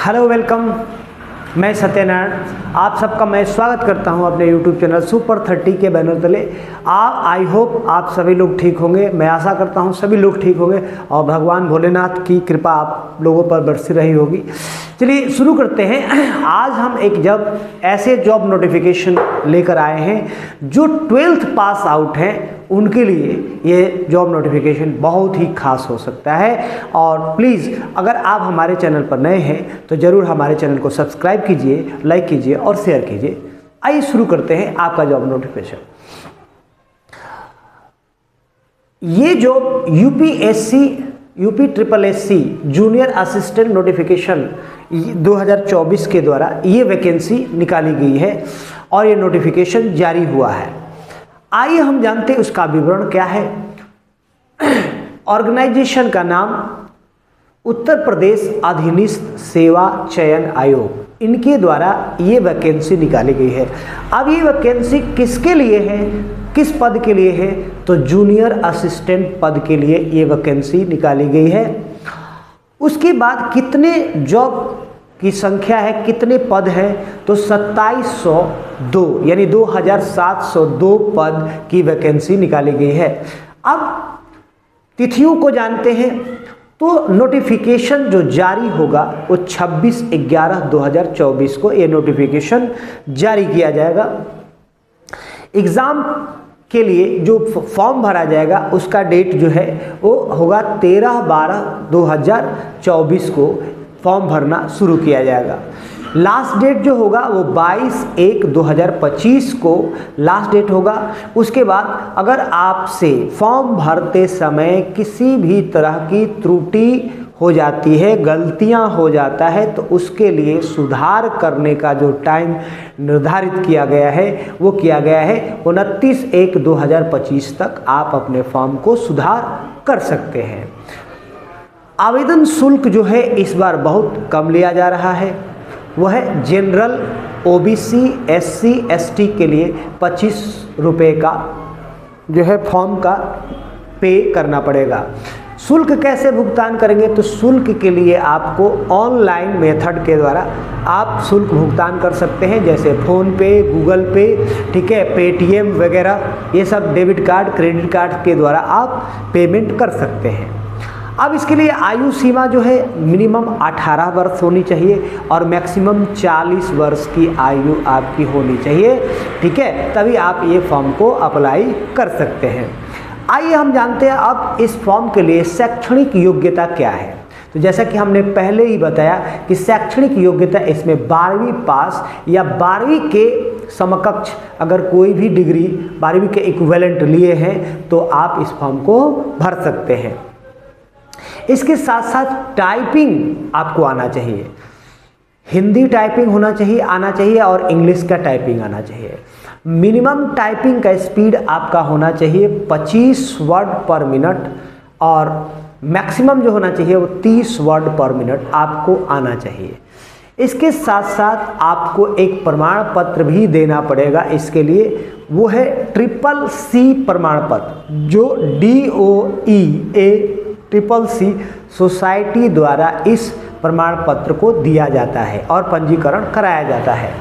Hello welcome, मैं सत्यनारायण आप सबका मैं स्वागत करता हूं अपने यूट्यूब चैनल सुपर 30 के बैनर तले। आई होप आप सभी लोग ठीक होंगे। मैं आशा करता हूं सभी लोग ठीक होंगे और भगवान भोलेनाथ की कृपा आप लोगों पर बरसी रही होगी। चलिए शुरू करते हैं। आज हम एक ऐसे जॉब नोटिफिकेशन लेकर आए हैं जो 12th पास आउट हैं, उनके लिए ये जॉब नोटिफिकेशन बहुत ही खास हो सकता है। और प्लीज़ अगर आप हमारे चैनल पर नए हैं तो ज़रूर हमारे चैनल को सब्सक्राइब कीजिए, लाइक कीजिए और शेयर कीजिए। आइए शुरू करते हैं आपका जॉब नोटिफिकेशन। ये job UP triple S C junior assistant notification 2024 के द्वारा ये वैकेंसी निकाली गई है और ये नोटिफिकेशन जारी हुआ है। आइए हम जानते हैं उसका विवरण क्या है। ऑर्गेनाइजेशन का नाम उत्तर प्रदेश अधीनस्थ सेवा चयन आयोग, इनके द्वारा ये वैकेंसी निकाली गई है। अब ये वैकेंसी किसके लिए है, किस पद के लिए है? तो जूनियर असिस्टेंट पद के लिए ये वैकेंसी निकाली गई है। उसके बाद कितने जॉब की संख्या है, कितने पद हैं? तो 2702 यानी 2702 पद की वैकेंसी निकाली गई है। अब तिथियों को जानते हैं। तो नोटिफिकेशन जो जारी होगा वो 26/11/2024 को ये नोटिफिकेशन जारी किया जाएगा। एग्ज़ाम के लिए जो फॉर्म भरा जाएगा उसका डेट जो है वो होगा 13/12/2024 को फॉर्म भरना शुरू किया जाएगा। लास्ट डेट जो होगा वो 22/1/2025 को लास्ट डेट होगा। उसके बाद अगर आपसे फॉर्म भरते समय किसी भी तरह की त्रुटि हो जाती है, गलतियां हो जाता है, तो उसके लिए सुधार करने का जो टाइम निर्धारित किया गया है वो किया गया है 29/1/2025 तक आप अपने फॉर्म को सुधार कर सकते हैं। आवेदन शुल्क जो है इस बार बहुत कम लिया जा रहा है। वह है जनरल, ओबीसी, एससी, एसटी के लिए 25 रुपये का जो है फॉर्म का पे करना पड़ेगा। शुल्क कैसे भुगतान करेंगे? तो शुल्क के लिए आपको ऑनलाइन मेथड के द्वारा आप शुल्क भुगतान कर सकते हैं, जैसे फ़ोन पे, गूगल पे, ठीक है, पेटीएम वगैरह, ये सब डेबिट कार्ड, क्रेडिट कार्ड के द्वारा आप पेमेंट कर सकते हैं। अब इसके लिए आयु सीमा जो है मिनिमम 18 वर्ष होनी चाहिए और मैक्सिमम 40 वर्ष की आयु आपकी होनी चाहिए, ठीक है, तभी आप ये फॉर्म को अप्लाई कर सकते हैं। आइए हम जानते हैं अब इस फॉर्म के लिए शैक्षणिक योग्यता क्या है। तो जैसा कि हमने पहले ही बताया कि शैक्षणिक योग्यता इसमें 12वीं पास या 12वीं के समकक्ष अगर कोई भी डिग्री 12वीं के इक्विवेलेंट लिए हैं तो आप इस फॉर्म को भर सकते हैं। इसके साथ साथ टाइपिंग आपको आना चाहिए, हिंदी टाइपिंग आना चाहिए और इंग्लिश का टाइपिंग आना चाहिए। मिनिमम टाइपिंग का स्पीड आपका होना चाहिए 25 वर्ड पर मिनट और मैक्सिमम जो होना चाहिए वो 30 वर्ड पर मिनट आपको आना चाहिए। इसके साथ साथ आपको एक प्रमाण पत्र भी देना पड़ेगा इसके लिए, वो है CCC प्रमाण पत्र, जो DOE सोसाइटी द्वारा इस प्रमाण पत्र को दिया जाता है और पंजीकरण कराया जाता है।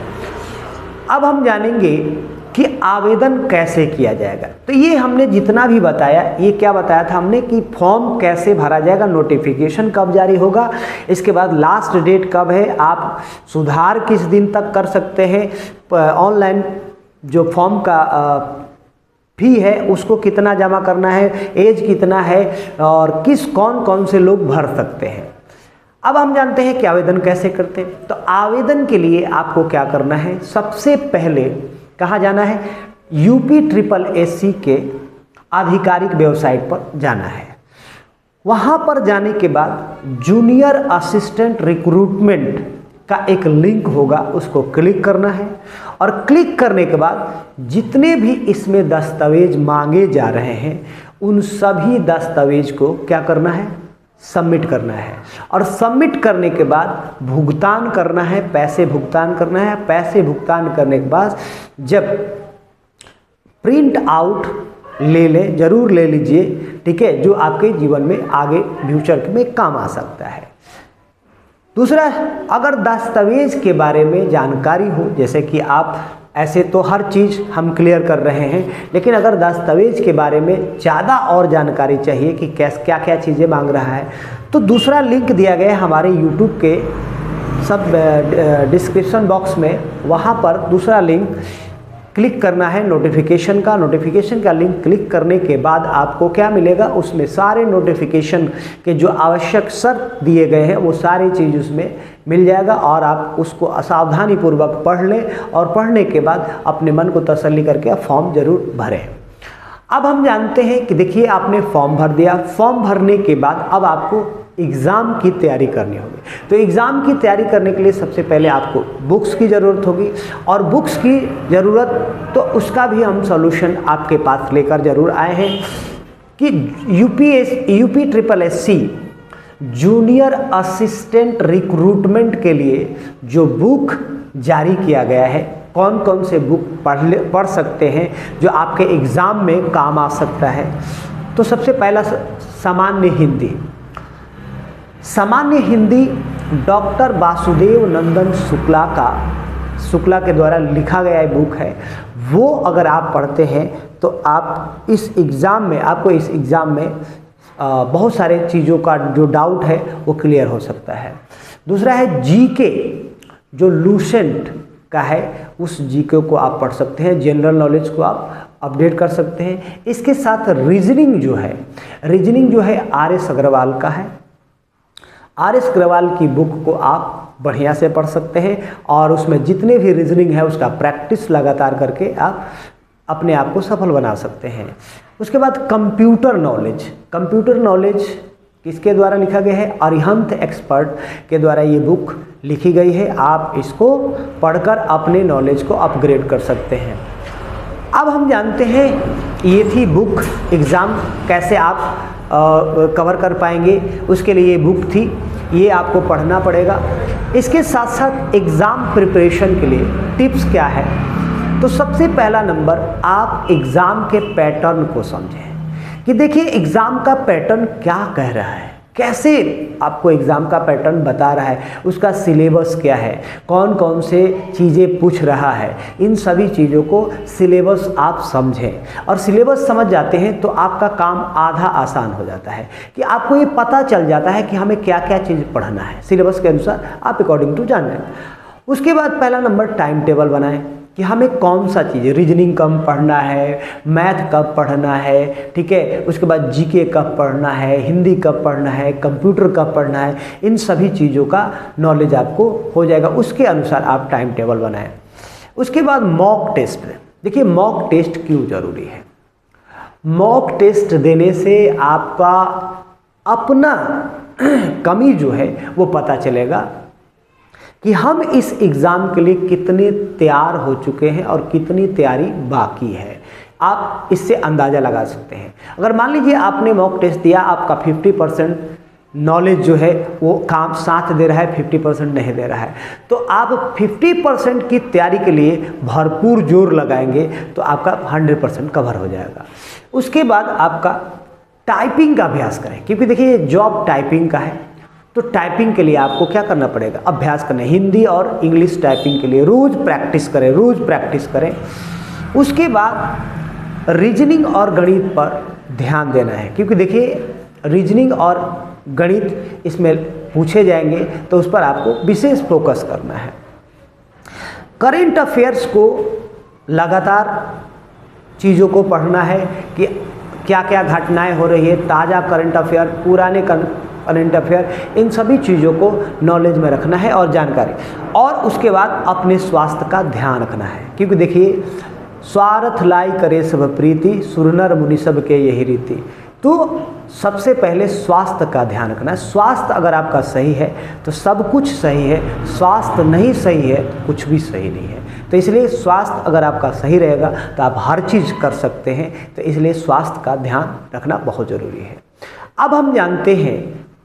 अब हम जानेंगे कि आवेदन कैसे किया जाएगा। तो ये हमने जितना भी बताया, ये क्या बताया था हमने कि फॉर्म कैसे भरा जाएगा, नोटिफिकेशन कब जारी होगा, इसके बाद लास्ट डेट कब है, आप सुधार किस दिन तक कर सकते हैं, ऑनलाइन जो फॉर्म का फी है उसको कितना जमा करना है, एज कितना है और कौन कौन से लोग भर सकते हैं। अब हम जानते हैं कि आवेदन कैसे करते हैं। तो आवेदन के लिए आपको क्या करना है, सबसे पहले कहाँ जाना है, UPSSC के आधिकारिक वेबसाइट पर जाना है। वहाँ पर जाने के बाद जूनियर असिस्टेंट रिक्रूटमेंट का एक लिंक होगा, उसको क्लिक करना है और क्लिक करने के बाद जितने भी इसमें दस्तावेज मांगे जा रहे हैं उन सभी दस्तावेज को क्या करना है, सबमिट करना है। और सबमिट करने के बाद भुगतान करना है, पैसे भुगतान करना है। पैसे भुगतान करने के बाद जब प्रिंट आउट ज़रूर ले लीजिए, ठीक है, जो आपके जीवन में आगे फ्यूचर में काम आ सकता है। दूसरा, अगर दस्तावेज के बारे में जानकारी हो, जैसे कि आप ऐसे तो हर चीज़ हम क्लियर कर रहे हैं, लेकिन अगर दस्तावेज के बारे में ज़्यादा और जानकारी चाहिए कि क्या क्या चीज़ें मांग रहा है, तो दूसरा लिंक दिया गया है हमारे यूट्यूब के सब डिस्क्रिप्शन बॉक्स में, वहाँ पर दूसरा लिंक क्लिक करना है नोटिफिकेशन का लिंक क्लिक करने के बाद आपको क्या मिलेगा, उसमें सारे नोटिफिकेशन के जो आवश्यक शर्त दिए गए हैं वो सारी चीज़ उसमें मिल जाएगा और आप उसको सावधानी पूर्वक पढ़ लें और पढ़ने के बाद अपने मन को तसल्ली करके फॉर्म जरूर भरें। अब हम जानते हैं कि देखिए आपने फॉर्म भर दिया, फॉर्म भरने के बाद अब आपको एग्ज़ाम की तैयारी करनी होगी। तो एग्ज़ाम की तैयारी करने के लिए सबसे पहले आपको बुक्स की ज़रूरत होगी, और बुक्स की ज़रूरत तो उसका भी हम सॉल्यूशन आपके पास लेकर ज़रूर आए हैं कि UP triple SC junior assistant recruitment के लिए जो बुक जारी किया गया है, कौन कौन से बुक पढ़ सकते हैं जो आपके एग्ज़ाम में काम आ सकता है। तो सबसे पहला सामान्य हिंदी डॉक्टर वासुदेव नंदन शुक्ला के द्वारा लिखा गया बुक है। वो अगर आप पढ़ते हैं तो आप इस एग्ज़ाम में बहुत सारे चीज़ों का जो डाउट है वो क्लियर हो सकता है। दूसरा है जीके, जो लूसेंट का है उस जीके को आप पढ़ सकते हैं, जनरल नॉलेज को आप अपडेट कर सकते हैं। इसके साथ रीजनिंग जो है आर.एस. अग्रवाल का है। आर.एस. अग्रवाल की बुक को आप बढ़िया से पढ़ सकते हैं और उसमें जितने भी रीजनिंग है उसका प्रैक्टिस लगातार करके आप अपने आप को सफल बना सकते हैं। उसके बाद कंप्यूटर नॉलेज किसके द्वारा लिखा गया है, अरिहंत एक्सपर्ट के द्वारा ये बुक लिखी गई है। आप इसको पढ़कर अपने नॉलेज को अपग्रेड कर सकते हैं। अब हम जानते हैं ये थी बुक, एग्ज़ाम कैसे आप कवर कर पाएंगे, उसके लिए ये बुक थी, ये आपको पढ़ना पड़ेगा। इसके साथ साथ एग्ज़ाम प्रिपरेशन के लिए टिप्स क्या है, तो सबसे पहला नंबर, आप एग्ज़ाम के पैटर्न को समझें कि देखिए एग्ज़ाम का पैटर्न क्या कह रहा है, कैसे आपको एग्ज़ाम का पैटर्न बता रहा है, उसका सिलेबस क्या है, कौन कौन से चीज़ें पूछ रहा है, इन सभी चीज़ों को सिलेबस आप समझें। और सिलेबस समझ जाते हैं तो आपका काम आधा आसान हो जाता है कि आपको ये पता चल जाता है कि हमें क्या क्या चीज़ पढ़ना है, सिलेबस के अनुसार आप अकॉर्डिंग टू जान लें। उसके बाद पहला नंबर टाइम टेबल बनाएं कि हमें कौन सा चीज़, रीजनिंग कब पढ़ना है, मैथ कब पढ़ना है, ठीक है, उसके बाद जीके कब पढ़ना है, हिंदी कब पढ़ना है, कंप्यूटर कब पढ़ना है, इन सभी चीज़ों का नॉलेज आपको हो जाएगा। उसके अनुसार आप टाइम टेबल बनाएं। उसके बाद मॉक टेस्ट। देखिए मॉक टेस्ट क्यों ज़रूरी है, मॉक टेस्ट देने से आपका अपना कमी जो है वो पता चलेगा कि हम इस एग्ज़ाम के लिए कितने तैयार हो चुके हैं और कितनी तैयारी बाकी है। आप इससे अंदाज़ा लगा सकते हैं। अगर मान लीजिए आपने मॉक टेस्ट दिया, आपका 50% नॉलेज जो है वो काम साथ दे रहा है, 50% नहीं दे रहा है, तो आप 50% की तैयारी के लिए भरपूर जोर लगाएंगे तो आपका 100% कवर हो जाएगा। उसके बाद आपका टाइपिंग का अभ्यास करें, क्योंकि देखिए जॉब टाइपिंग का है, तो टाइपिंग के लिए आपको क्या करना पड़ेगा, अभ्यास करना है। हिंदी और इंग्लिश टाइपिंग के लिए रोज़ प्रैक्टिस करें। उसके बाद रीजनिंग और गणित पर ध्यान देना है, क्योंकि देखिए रीजनिंग और गणित इसमें पूछे जाएंगे तो उस पर आपको विशेष फोकस करना है। करेंट अफेयर्स को लगातार चीज़ों को पढ़ना है कि क्या क्या घटनाएं हो रही है, ताज़ा करंट अफेयर, पुराने करंट अफेयर, इन सभी चीज़ों को नॉलेज में रखना है और जानकारी। और उसके बाद अपने स्वास्थ्य का ध्यान रखना है, क्योंकि देखिए स्वार्थ लाई करे सब प्रीति, सुरनर मुनि सब के यही रीति। तो सबसे पहले स्वास्थ्य का ध्यान रखना है। स्वास्थ्य अगर आपका सही है तो सब कुछ सही है, स्वास्थ्य नहीं सही है तो कुछ भी सही नहीं है। तो इसलिए स्वास्थ्य अगर आपका सही रहेगा तो आप हर चीज़ कर सकते हैं, तो इसलिए स्वास्थ्य का ध्यान रखना बहुत ज़रूरी है। अब हम जानते हैं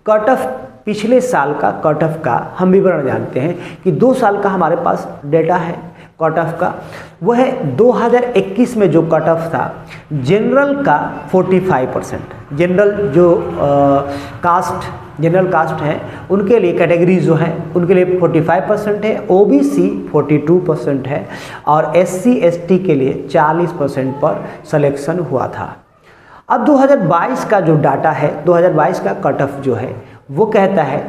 कट ऑफ, पिछले साल का कट ऑफ का हम विवरण जानते हैं कि 2 साल का हमारे पास डेटा है कट ऑफ का। वह 2021 में जो कट ऑफ था जनरल का 45%, जनरल जो कास्ट जनरल कास्ट हैं उनके लिए कैटेगरी जो है उनके लिए 45% है, OBC 42% है और SC ST के लिए 40% पर सिलेक्शन हुआ था। अब 2022 का जो डाटा है, 2022 का कट ऑफ जो है वो कहता है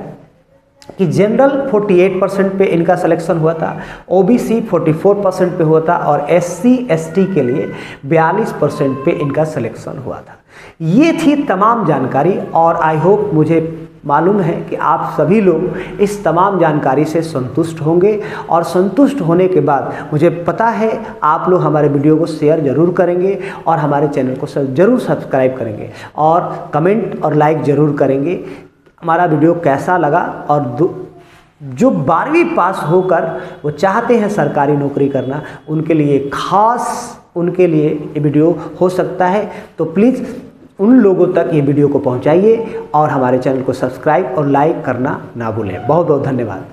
कि जनरल 48% पे इनका सिलेक्शन हुआ था, OBC 44% पे हुआ था और SC ST के लिए 42% पे इनका सिलेक्शन हुआ था। ये थी तमाम जानकारी और आई होप, मुझे मालूम है कि आप सभी लोग इस तमाम जानकारी से संतुष्ट होंगे और संतुष्ट होने के बाद मुझे पता है आप लोग हमारे वीडियो को शेयर ज़रूर करेंगे और हमारे चैनल को ज़रूर सब्सक्राइब करेंगे और कमेंट और लाइक ज़रूर करेंगे। हमारा वीडियो कैसा लगा और जो 12वीं पास होकर वो चाहते हैं सरकारी नौकरी करना, उनके लिए खास उनके लिए ये वीडियो हो सकता है। तो प्लीज़ उन लोगों तक ये वीडियो को पहुंचाइए और हमारे चैनल को सब्सक्राइब और लाइक करना ना भूलें। बहुत बहुत धन्यवाद।